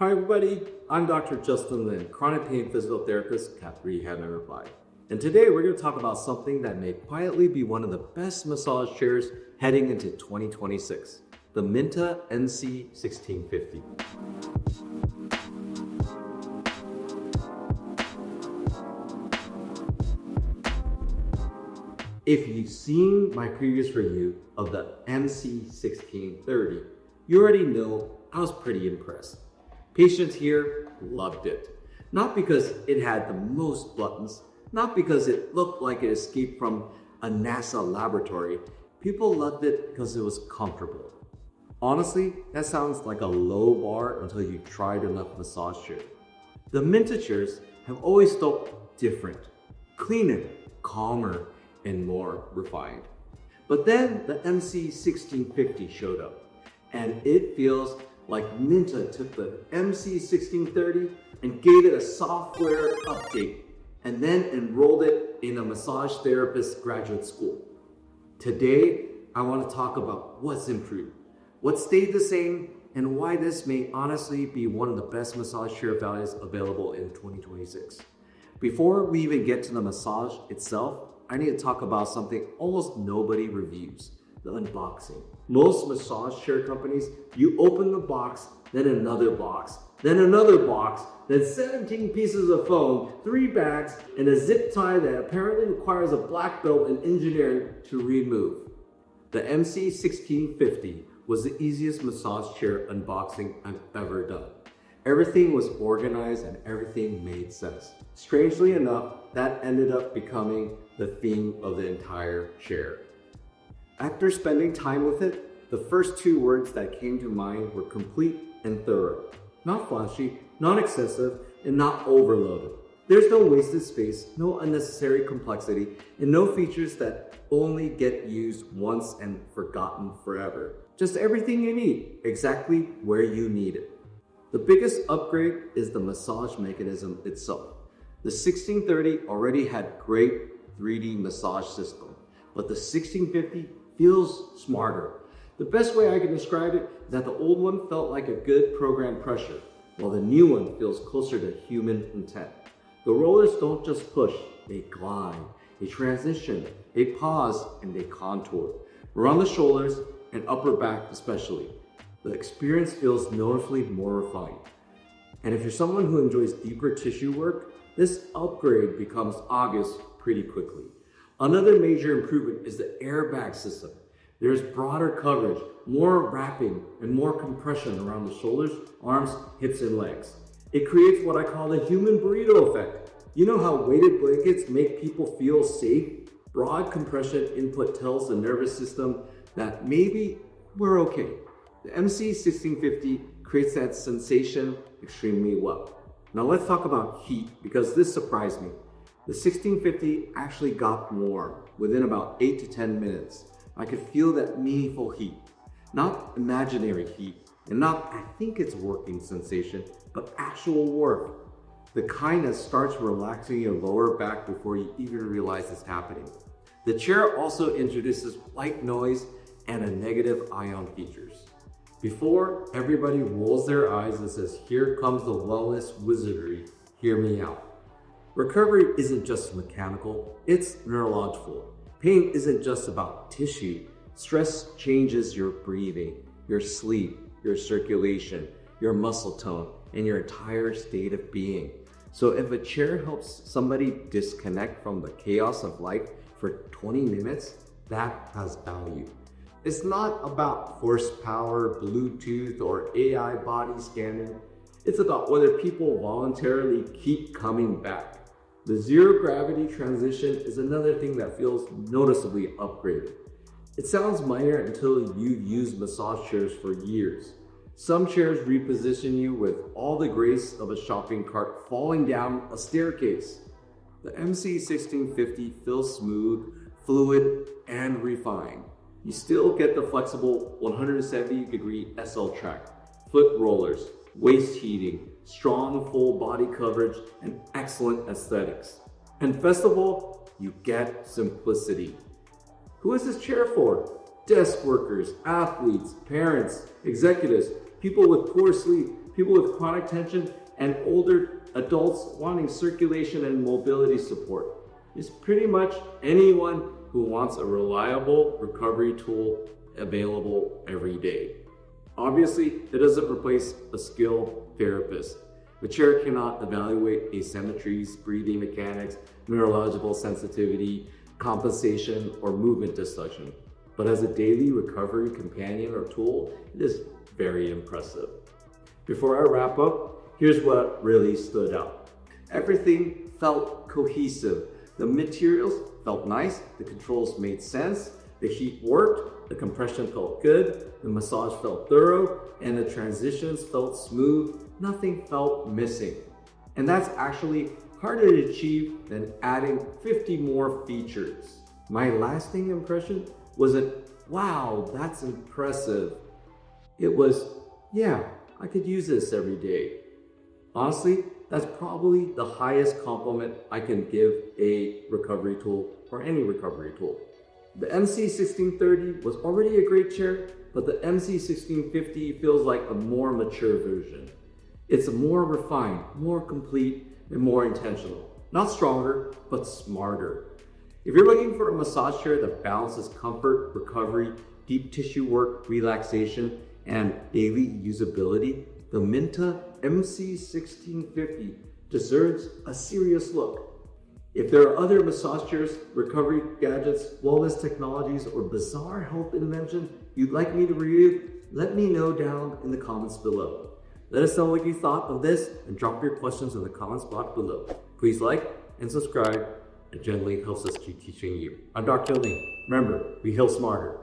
Hi everybody, I'm Dr. Justin Lin, chronic pain physical therapist at Rehab and MYNTA. And today we're going to talk about something that may quietly be one of the best massage chairs heading into 2026, the MYNTA MC1650. If you've seen my previous review of the MC1630, you already know I was pretty impressed. Patients here loved it. Not because it had the most buttons, not because it looked like it escaped from a NASA laboratory. People loved it because it was comfortable. Honestly, that sounds like a low bar until you tried enough massage chairs. The MYNTA chairs have always felt different, cleaner, calmer, and more refined. But then the MC1650 showed up, and it feels like MYNTA took the MC1630 and gave it a software update and then enrolled it in a massage therapist graduate school. Today, I want to talk about what's improved, what stayed the same, and why this may honestly be one of the best massage chair values available in 2026. Before we even get to the massage itself, I need to talk about something almost nobody reviews: the unboxing. Most massage chair companies, you open the box, then another box, then another box, then 17 pieces of foam, 3 bags, and a zip tie that apparently requires a black belt in engineering to remove. The MC1650 was the easiest massage chair unboxing I've ever done. Everything was organized and everything made sense. Strangely enough, that ended up becoming the theme of the entire chair. After spending time with it, the first 2 words that came to mind were complete and thorough. Not flashy, not excessive, and not overloaded. There's no wasted space, no unnecessary complexity, and no features that only get used once and forgotten forever. Just everything you need, exactly where you need it. The biggest upgrade is the massage mechanism itself. The 1630 already had great 3D massage system, but the 1650 feels smarter. The best way I can describe it is that the old one felt like a good program pressure, while the new one feels closer to human intent. The rollers don't just push, they glide, they transition, they pause, and they contour. Around the shoulders and upper back especially, the experience feels noticeably more refined. And if you're someone who enjoys deeper tissue work, this upgrade becomes obvious pretty quickly. Another major improvement is the airbag system. There's broader coverage, more wrapping, and more compression around the shoulders, arms, hips, and legs. It creates what I call the human burrito effect. You know how weighted blankets make people feel safe? Broad compression input tells the nervous system that maybe we're okay. The MC1650 creates that sensation extremely well. Now let's talk about heat, because this surprised me. The 1650 actually got warm within about 8 to 10 minutes. I could feel that meaningful heat, not imaginary heat, and not "I think it's working" sensation, but actual warmth. The kind that starts relaxing your lower back before you even realize it's happening. The chair also introduces white noise and a negative ion features. Before everybody rolls their eyes and says, "Here comes the wellness wizardry, hear me out." Recovery isn't just mechanical, it's neurological. Pain isn't just about tissue. Stress changes your breathing, your sleep, your circulation, your muscle tone, and your entire state of being. So if a chair helps somebody disconnect from the chaos of life for 20 minutes, that has value. It's not about horsepower, Bluetooth, or AI body scanning. It's about whether people voluntarily keep coming back. The zero gravity transition is another thing that feels noticeably upgraded. It sounds minor until you've used massage chairs for years. Some chairs reposition you with all the grace of a shopping cart falling down a staircase. The MC1650 feels smooth, fluid, and refined. You still get the flexible 170-degree SL track, foot rollers, waist heating, strong full body coverage, and excellent aesthetics. And best of all, you get simplicity. Who is this chair for? Desk workers, athletes, parents, executives, people with poor sleep, people with chronic tension, and older adults wanting circulation and mobility support. It's pretty much anyone who wants a reliable recovery tool available every day. Obviously, it doesn't replace a skilled therapist. The chair cannot evaluate asymmetries, breathing mechanics, neurological sensitivity, compensation, or movement dysfunction. But as a daily recovery companion or tool, it is very impressive. Before I wrap up, here's what really stood out. Everything felt cohesive. The materials felt nice, the controls made sense, the heat worked, the compression felt good, the massage felt thorough, and the transitions felt smooth. Nothing felt missing. And that's actually harder to achieve than adding 50 more features. My lasting impression wasn't, wow, that's impressive. It was, yeah, I could use this every day. Honestly, that's probably the highest compliment I can give a recovery tool or any recovery tool. The MC1630 was already a great chair, but the MC1650 feels like a more mature version. It's more refined, more complete, and more intentional. Not stronger, but smarter. If you're looking for a massage chair that balances comfort, recovery, deep tissue work, relaxation, and daily usability, the MYNTA MC1650 deserves a serious look. If there are other massage chairs, recovery gadgets, wellness technologies, or bizarre health inventions you'd like me to review, let me know down in the comments below. Let us know what you thought of this and drop your questions in the comments box below. Please like and subscribe. It generally helps us keep teaching you. I'm Dr. Ling. Remember, we heal smarter.